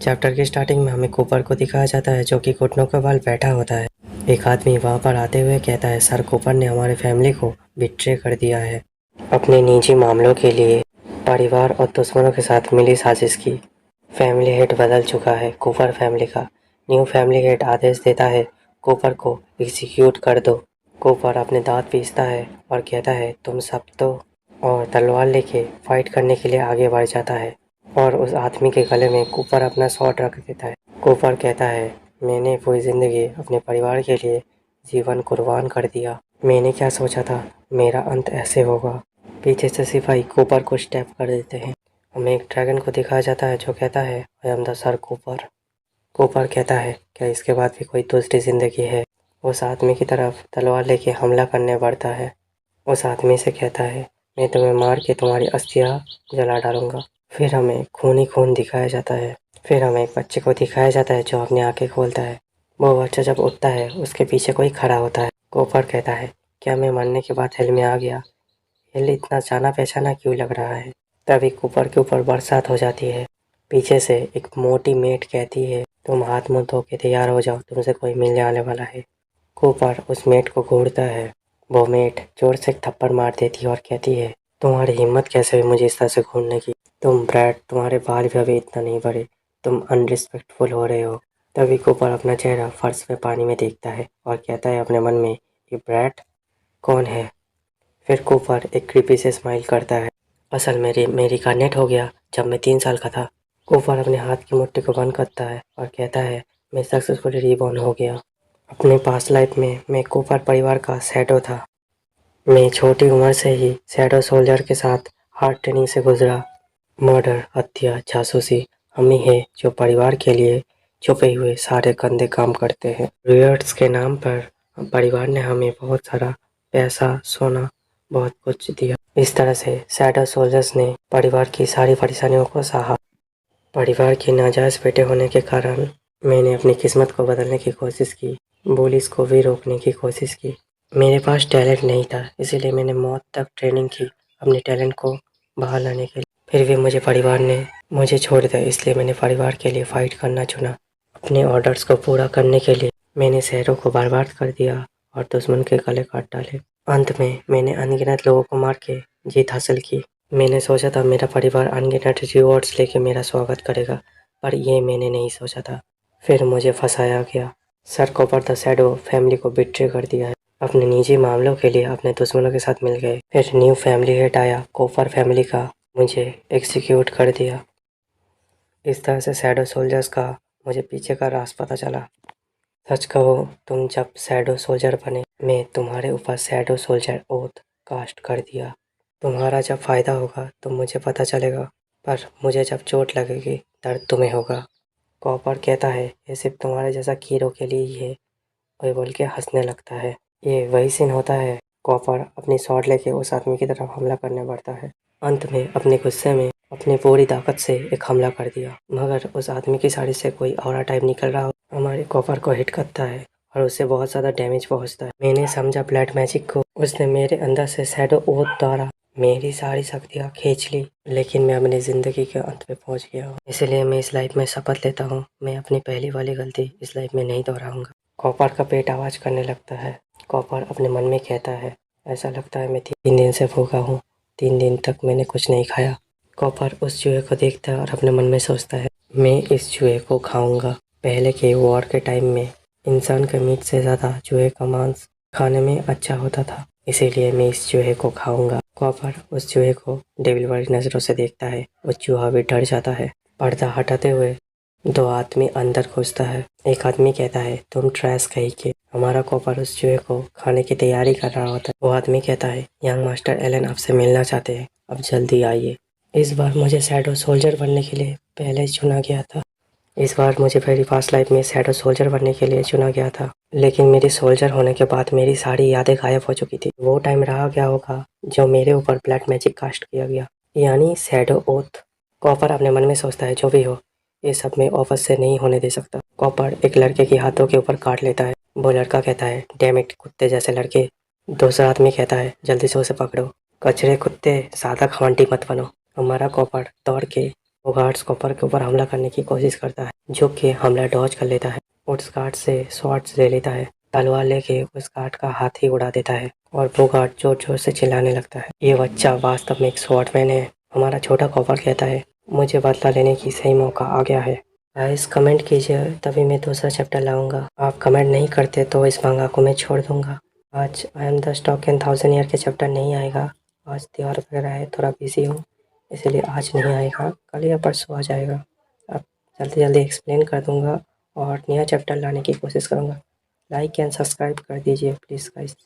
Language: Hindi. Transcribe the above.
चैप्टर की स्टार्टिंग में हमें कूपर को दिखाया जाता है जो कि घुटनों के बल बैठा होता है। एक आदमी वहां पर आते हुए कहता है, सर कूपर ने हमारी फैमिली को बिट्रे कर दिया है। अपने निजी मामलों के लिए परिवार और दुश्मनों के साथ मिली साजिश की। फैमिली हेड बदल चुका है कूपर फैमिली का। न्यू फैमिली हेड आदेश देता है कूपर को एग्जीक्यूट कर दो। कूपर अपने दांत पीसता है और कहता है तुम सब तो, और तलवार लेके फाइट करने के लिए आगे बढ़ जाता है और उस आदमी के गले में कूपर अपना शॉट रख देता है। कूपर कहता है मैंने पूरी ज़िंदगी अपने परिवार के लिए जीवन कुर्बान कर दिया। मैंने क्या सोचा था मेरा अंत ऐसे होगा। पीछे से सिपाही कूपर को स्टेप कर देते हैं। हमें एक ड्रैगन को दिखाया जाता है जो कहता है I am the sir Cooper. Cooper कहता है क्या इसके बाद भी कोई दूसरी ज़िंदगी है। उस आदमी की तरफ तलवार लेके हमला करने बढ़ता है। उस आदमी से कहता है मैं तुम्हें मार के तुम्हारी अस्थियाँ जला डालूंगा। फिर हमें खून ही खून दिखाया जाता है। फिर हमें एक बच्चे को दिखाया जाता है जो अपनी आंखें खोलता है। वो बच्चा जब उठता है उसके पीछे कोई खड़ा होता है। कूपर कहता है क्या मैं मरने के बाद हिल में आ गया। हिल इतना जाना पहचाना क्यों लग रहा है। तभी कूपर के ऊपर बरसात हो जाती है। पीछे से एक मोटी मेट कहती है तुम हाथ मुंह धो के तैयार हो जाओ, तुमसे कोई मिलने आने वाला है। कूपर उस मेट को घूरता है। वो मेट जोर से एक थप्पड़ मार देती है और कहती है तुम्हारी हिम्मत कैसे हुई मुझे इस तरह से घूरने की। तुम ब्रैड, तुम्हारे बाल भी अभी इतना नहीं बढ़े, तुम अनरिस्पेक्टफुल हो रहे हो। तभी कूपर अपना चेहरा फर्श में पानी में देखता है और कहता है अपने मन में ये ब्रैड कौन है। फिर कूपर एक क्रीपी से स्माइल करता है। असल में रिकार्नेट हो गया जब मैं 3 साल का था। कूपर अपने हाथ की मुट्ठी को बंद करता है और कहता है मैं सक्सेसफुली रीबॉर्न हो गया। अपने पास्ट लाइफ में मैं कूपर परिवार का शैडो था। मैं छोटी उम्र से ही शैडो सोल्जर के साथ हार्ड ट्रेनिंग से गुजरा। मर्डर, हत्या, जासूसी हम ही है जो परिवार के लिए छुपे हुए सारे गंदे काम करते हैं। रिवर्ट्स के नाम पर परिवार ने हमें बहुत सारा पैसा, सोना, बहुत कुछ दिया। इस तरह से शैडो सोल्जर्स ने परिवार की सारी परेशानियों को सहा। परिवार के नाजायज बेटे होने के कारण मैंने अपनी किस्मत को बदलने की कोशिश की, बुलिस को भी रोकने की कोशिश की। मेरे पास टैलेंट नहीं था इसीलिए मैंने मौत तक ट्रेनिंग की अपने टैलेंट को बाहर लाने के लिए। फिर भी मुझे परिवार ने मुझे छोड़ दिया इसलिए मैंने परिवार के लिए फाइट करना चुना। अपने ऑर्डर्स को पूरा करने के लिए मैंने शहरों को बर्बाद कर दिया और दुश्मन के गले काट डाले। अंत में मैंने अनगिनत लोगों को मार के जीत हासिल की। मैंने सोचा था मेरा परिवार अनगिनत रिवॉर्ड्स लेके मेरा स्वागत करेगा, पर ये मैंने नहीं सोचा था। फिर मुझे फंसाया गया। Sir Cooper the shadow family को बिट्रे कर दिया है। अपने निजी मामलों के लिए अपने दुश्मनों के साथ मिल गए। फिर न्यू फैमिली हेड आया कूपर फैमिली का, मुझे एग्जीक्यूट कर दिया। इस तरह से शैडो सोल्जर्स का मुझे पीछे का राज पता चला। सच कहो तुम जब शैडो सोल्जर बने मैं तुम्हारे ऊपर शैडो सोल्जर ओथ कास्ट कर दिया। तुम्हारा जब फ़ायदा होगा तो मुझे पता चलेगा, पर मुझे जब चोट लगेगी दर्द तुम्हें होगा। कॉपर कहता है ये सिर्फ तुम्हारे जैसा कीड़ों के लिए ही है, वही बोल के हंसने लगता है। ये वही सीन होता है। कॉपर अपनी शॉट लेके उस आदमी की तरफ हमला करने बढ़ता है। अंत में अपने गुस्से में अपनी पूरी ताकत से एक हमला कर दिया, मगर उस आदमी की साड़ी से कोई और टाइप निकल रहा हो हमारे कॉपर को हिट करता है और उससे बहुत ज़्यादा डैमेज पहुंचता है। मैंने समझा ब्लड मैजिक को। उसने मेरे अंदर से शैडो ओथ द्वारा मेरी सारी शक्तियाँ खींच ली, लेकिन मैं अपनी ज़िंदगी के अंत पे पहुंच गया हूँ। इसलिए मैं इस लाइफ में शपथ लेता हूँ मैं अपनी पहली वाली गलती इस लाइफ में नहीं दोहराऊंगा। कॉपर का पेट आवाज़ करने लगता है। कॉपर अपने मन में कहता है ऐसा लगता है मैं 3 दिन से भूखा हूँ, 3 दिन तक मैंने कुछ नहीं खाया। कॉपर उस चूहे को देखता है और अपने मन में सोचता है मैं इस चूहे को खाऊंगा। पहले के वॉर के टाइम में इंसान के मीट से ज़्यादा चूहे का मांस खाने में अच्छा होता था, इसीलिए मैं इस चूहे को खाऊंगा। कॉपर उस चूहे को डेविल वाली नज़रों से देखता है। वो चूहा भी डर जाता है। पर्दा हटाते हुए 2 आदमी अंदर घुसता है। एक आदमी कहता है तुम ट्रैश कहीं के। हमारा कॉपर उस चूहे को खाने की तैयारी कर रहा होता है। वो आदमी कहता है यंग मास्टर एलन आपसे मिलना चाहते हैं, अब जल्दी आइए। इस बार मुझे शैडो सोल्जर बनने के लिए पहले चुना गया था। इस बार मुझे मेरी पास्ट लाइफ में शैडो सोल्जर बनने के लिए चुना गया था, लेकिन मेरी सोल्जर होने के बाद मेरी सारी यादें गायब हो चुकी थी। वो टाइम रहा गया होगा जो मेरे ऊपर ब्लड मैजिक कास्ट किया गया, यानी शैडो ओथ। कॉपर अपने मन में सोचता है जो भी हो ये सब मैं ऑफिस से नहीं होने दे सकता। कॉपर एक लड़के के हाथों के ऊपर काट लेता है। वो लड़का कहता है डैम इट कुत्ते जैसे लड़के। दूसरा आदमी कहता है जल्दी से उसे पकड़ो, कचरे कुत्ते, ज़्यादा घमंडी मत बनो। हमारा कॉपर दौड़ के वो गार्ड्स कॉपर के ऊपर हमला करने की कोशिश करता है, जो कि हमला डॉज कर लेता है। उस गार्ड से शॉट्स ले लेता है, तलवार लेके उस गार्ड का हाथ ही उड़ा देता है और वो गार्ड जोर जोर से चिल्लाने लगता है, ये बच्चा वास्तव में एक स्वॉर्डमैन है। हमारा छोटा कॉपर कहता है, मुझे बदला लेने की सही मौका आ गया है। गाइस कमेंट कीजिए, तभी मैं दूसरा चैप्टर लाऊंगा। आप कमेंट नहीं करते तो इस मांगा को मैं छोड़ दूंगा। आज I am the stock in 1000 year के चैप्टर नहीं आएगा। आज त्योहार वगैरह है, थोड़ा बिजी हूँ, इसलिए आज नहीं आएगा, कल या परसों आ जाएगा। अब जल्दी जल्दी एक्सप्लेन कर दूंगा और नया चैप्टर लाने की कोशिश करूँगा। लाइक एंड सब्सक्राइब कर दीजिए प्लीज़ गाइस।